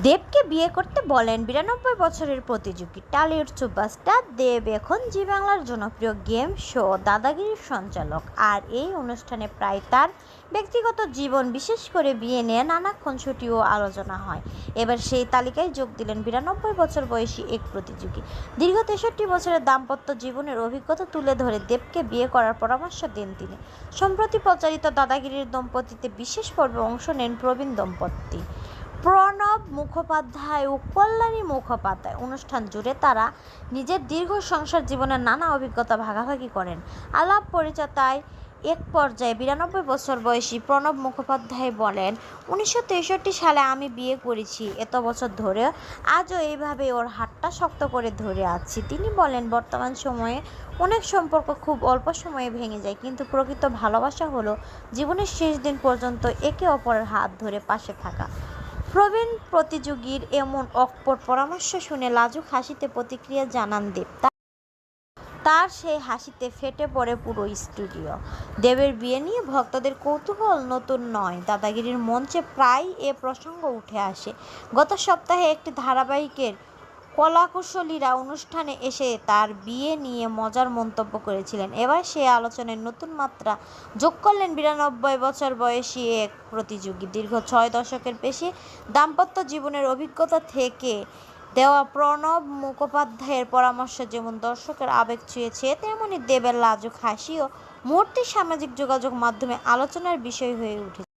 দেবকে বিয়ে করতে বলেন ৯২ বছরের প্রতিযোগী টলিউড সুপারস্টার দেব। এখন জি বাংলার জনপ্রিয় গেম শো দাদাগিরির সঞ্চালক। আর এই অনুষ্ঠানে প্রায় তার ব্যক্তিগত জীবন, বিশেষ করে বিয়ে নিয়ে নানা খুনসুটি ও আলোচনা হয়। এবার সেই তালিকায় যোগ দিলেন ৯২ বছর বয়সী এক প্রতিযোগী। দীর্ঘ ৬৩ বছরের দাম্পত্য জীবনের অভিজ্ঞতা তুলে ধরে দেবকে বিয়ে করার পরামর্শ দেন তিনি। সম্প্রতি প্রচারিত দাদাগিরির দম্পতিতে বিশেষ পর্বে অংশ নেন প্রবীণ দম্পতি প্রণব মুখোপাধ্যায় ও কল্যাণী মুখোপাধ্যায়। অনুষ্ঠান জুড়ে তারা নিজের দীর্ঘ সংসার জীবনের নানা অভিজ্ঞতা ভাগাভাগি করেন। আলাপ পরিচর্যায় এক পর্যায়ে ৯২ বছর বয়সী প্রণব মুখোপাধ্যায় বলেন, ১৯৬৩ সালে আমি বিয়ে করেছি, এত বছর ধরে আজও এইভাবে ওর হাতটা শক্ত করে ধরে আছি। তিনি বলেন, বর্তমান সময়ে অনেক সম্পর্ক খুব অল্প সময়ে ভেঙে যায়, কিন্তু প্রকৃত ভালোবাসা হলো জীবনের শেষ দিন পর্যন্ত একে অপরের হাত ধরে পাশে থাকা। প্রবীণ প্রতিযোগীর এমন অকপট পরামর্শ শুনে লাজুক হাসিতে প্রতিক্রিয়া জানান দেব। তার সেই হাসিতে ফেটে পড়ে পুরো স্টুডিও। দেবের বিয়ে নিয়ে ভক্তদের কৌতূহল নতুন নয়। দাদাগিরির মঞ্চে প্রায় এ প্রসঙ্গ উঠে আসে। গত সপ্তাহে একটি ধারাবাহিকের কলাকুশলীরা অনুষ্ঠানে এসে তার বিয়ে নিয়ে মজার মন্তব্য করেছিলেন। এবার সেই আলোচনায় নতুন মাত্রা যোগ করলেন ৯২ বছর বয়সী এক প্রতিযোগী। দীর্ঘ ৬ দশকের বেশি দাম্পত্য জীবনের অভিজ্ঞতা থেকে দেওয়া প্রণব মুখোপাধ্যায়ের পরামর্শ যেমন দর্শকের আবেগ ছুঁয়েছে, তেমনি দেবের লাজুক হাসিও মুহূর্তে সামাজিক যোগাযোগ মাধ্যমে আলোচনার বিষয় হয়ে উঠেছে।